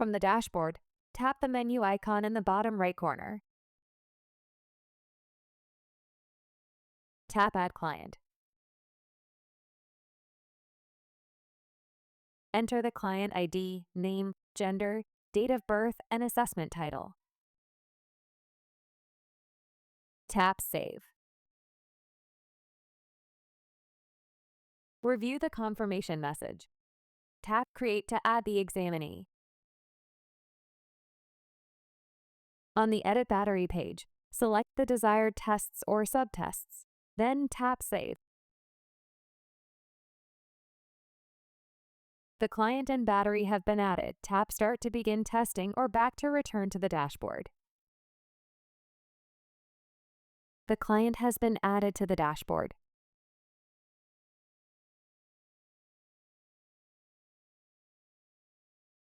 From the dashboard, tap the menu icon in the bottom right corner. Tap Add Client. Enter the client ID, name, gender, date of birth, and assessment title. Tap Save. Review the confirmation message. Tap Create to add the examinee. On the Edit Battery page, select the desired tests or subtests, then tap Save. The client and battery have been added. Tap Start to begin testing or back to return to the dashboard. The client has been added to the dashboard.